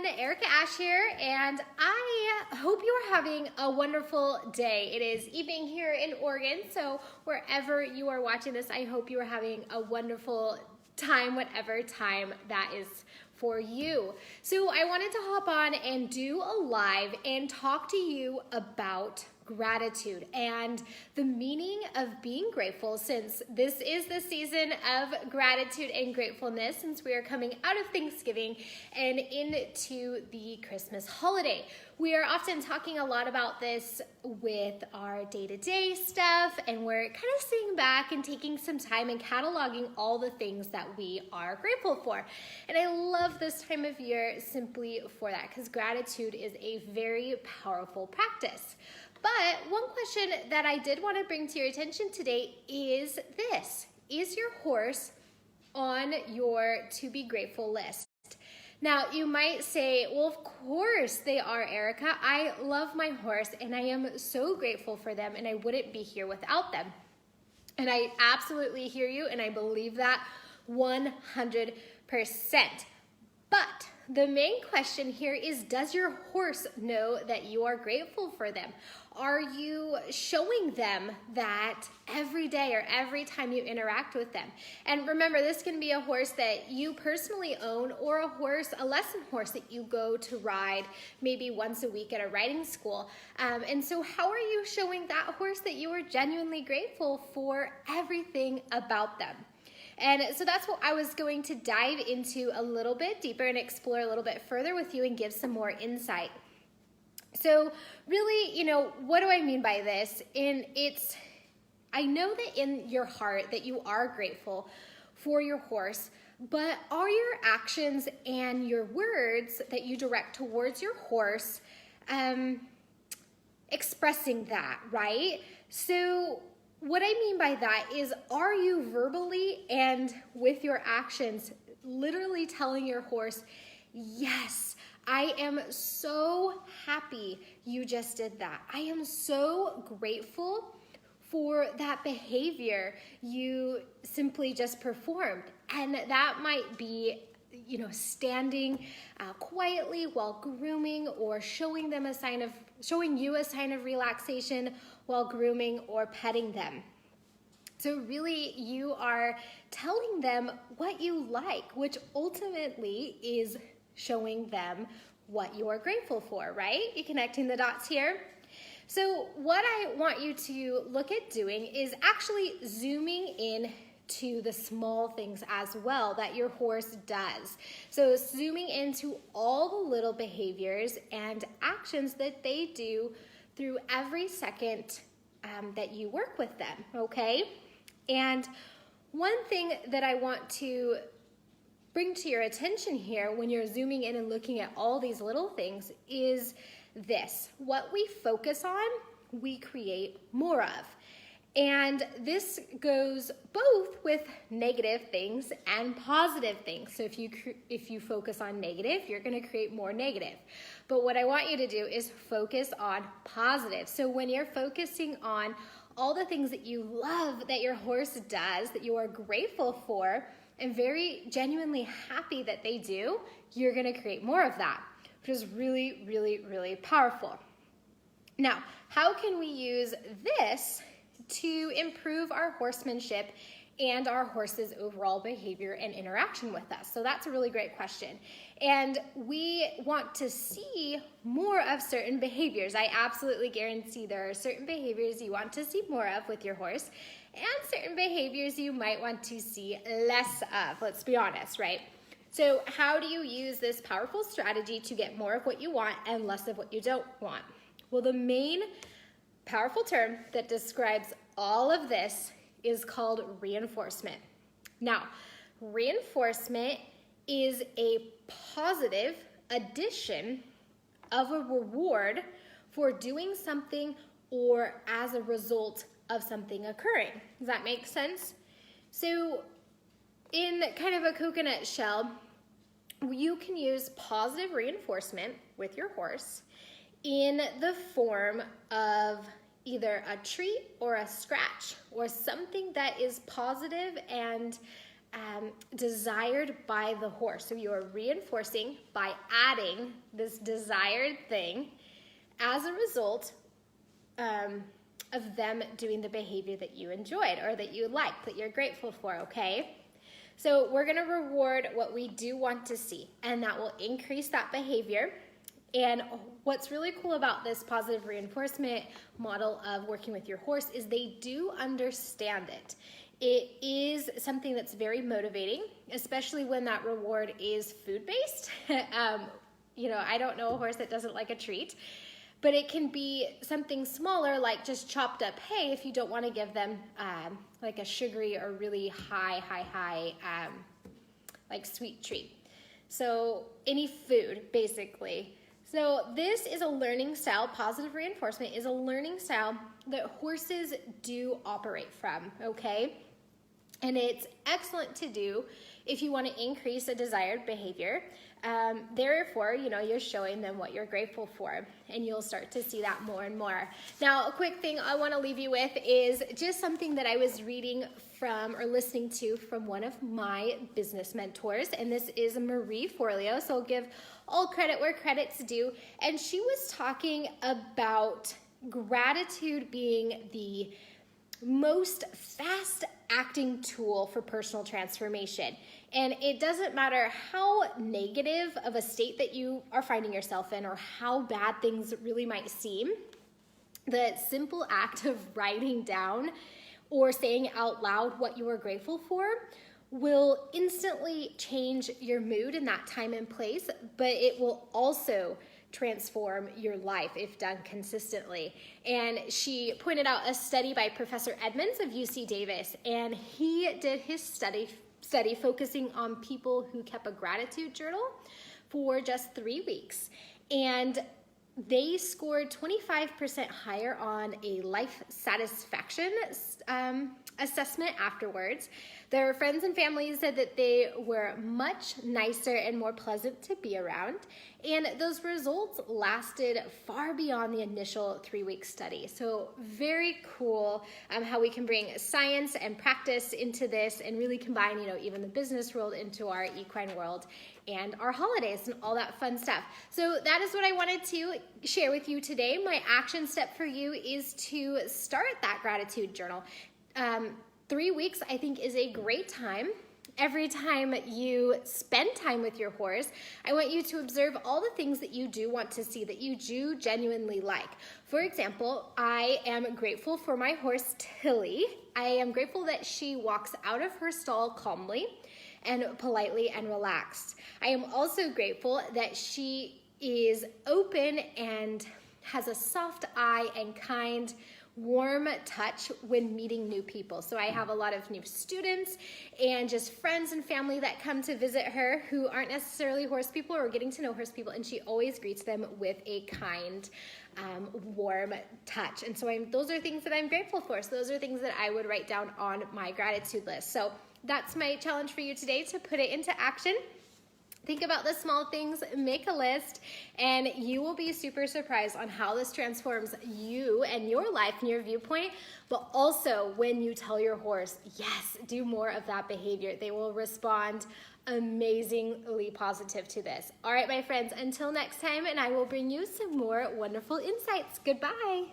Erica Ash here, and I hope you are having a wonderful day. It is evening here in Oregon, so wherever you are watching this, I hope you are having a wonderful time, whatever time that is for you. So I wanted to hop on and do a live and talk to you about gratitude and the meaning of being grateful, since this is the season of gratitude and gratefulness, since we are coming out of Thanksgiving and into the Christmas holiday. We are often talking a lot about this with our day-to-day stuff, and we're kind of sitting back and taking some time and cataloging all the things that we are grateful for. And I love this time of year simply for that, because gratitude is a very powerful practice. But one question that I did want to bring to your attention today is this: is your horse on your to be grateful list? Now, you might say, well, of course they are, Erica. I love my horse and I am so grateful for them, and I wouldn't be here without them. And I absolutely hear you, and I believe that 100%. But the main question here is, does your horse know that you are grateful for them? Are you showing them that every day or every time you interact with them? And remember, this can be a horse that you personally own, or a lesson horse that you go to ride maybe once a week at a riding school. And so how are you showing that horse that you are genuinely grateful for everything about them? And so that's what I was going to dive into a little bit deeper and explore a little bit further with you and give some more insight. So really, what do I mean by this? I know that in your heart that you are grateful for your horse, but are your actions and your words that you direct towards your horse expressing that, right? So what I mean by that is, are you verbally and with your actions literally telling your horse, yes, I am so happy you just did that. I am so grateful for that behavior you simply just performed. And that might be, standing quietly while grooming, or showing you a sign of relaxation while grooming or petting them. So really, you are telling them what you like, which ultimately is showing them what you are grateful for, right? You connecting the dots here? So what I want you to look at doing is actually zooming in to the small things as well that your horse does. So zooming into all the little behaviors and actions that they do through every second that you work with them, okay? And one thing that I want to bring to your attention here when you're zooming in and looking at all these little things is this: what we focus on, we create more of. And this goes both with negative things and positive things. So if you focus on negative, you're going to create more negative. But what I want you to do is focus on positive. So when you're focusing on all the things that you love that your horse does, that you are grateful for, and very genuinely happy that they do, you're going to create more of that, which is really, really, really powerful. Now, how can we use this to improve our horsemanship and our horse's overall behavior and interaction with us? So that's a really great question. And we want to see more of certain behaviors. I absolutely guarantee there are certain behaviors you want to see more of with your horse, and certain behaviors you might want to see less of. Let's be honest, right? So how do you use this powerful strategy to get more of what you want and less of what you don't want? Well, the main powerful term that describes all of this is called reinforcement. Now, reinforcement is a positive addition of a reward for doing something or as a result of something occurring. Does that make sense? So in kind of a coconut shell, you can use positive reinforcement with your horse in the form of either a treat or a scratch or something that is positive and desired by the horse. So you are reinforcing by adding this desired thing as a result of them doing the behavior that you enjoyed or that you like, that you're grateful for, okay? So we're going to reward what we do want to see, and that will increase that behavior. And what's really cool about this positive reinforcement model of working with your horse is they do understand it. It is something that's very motivating, especially when that reward is food-based. I don't know a horse that doesn't like a treat, but it can be something smaller, like just chopped up hay if you don't want to give them like a sugary or really high, like sweet treat. So any food, basically. So this is a learning style. Positive reinforcement is a learning style that horses do operate from, okay? And it's excellent to do if you want to increase a desired behavior. Therefore, you're showing them what you're grateful for, and you'll start to see that more and more. Now, a quick thing I want to leave you with is just something that I was reading from or listening to from one of my business mentors, and this is Marie Forleo, so I'll give all credit where credit's due. And she was talking about gratitude being the most fast-acting tool for personal transformation. And it doesn't matter how negative of a state that you are finding yourself in or how bad things really might seem, the simple act of writing down or saying out loud what you are grateful for will instantly change your mood in that time and place, but it will also transform your life if done consistently. And she pointed out a study by Professor Edmonds of UC Davis, and he did his study focusing on people who kept a gratitude journal for just 3 weeks. And they scored 25% higher on a life satisfaction assessment afterwards. Their friends and families said that they were much nicer and more pleasant to be around, and those results lasted far beyond the initial 3-week study. So very cool how we can bring science and practice into this and really combine, even the business world into our equine world and our holidays and all that fun stuff. So that is what I wanted to share with you today. My action step for you is to start that gratitude journal. 3 weeks, I think, is a great time. Every time you spend time with your horse, I want you to observe all the things that you do want to see, that you do genuinely like. For example, I am grateful for my horse, Tilly. I am grateful that she walks out of her stall calmly and politely and relaxed. I am also grateful that she is open and has a soft eye and kind, warm touch when meeting new people. So I have a lot of new students and just friends and family that come to visit her who aren't necessarily horse people or getting to know horse people, and she always greets them with a kind, warm touch. And so those are things that I'm grateful for. So those are things that I would write down on my gratitude list. So that's my challenge for you today, to put it into action. Think about the small things, make a list, and you will be super surprised on how this transforms you and your life and your viewpoint, but also when you tell your horse, yes, do more of that behavior. They will respond amazingly positive to this. All right, my friends, until next time, and I will bring you some more wonderful insights. Goodbye.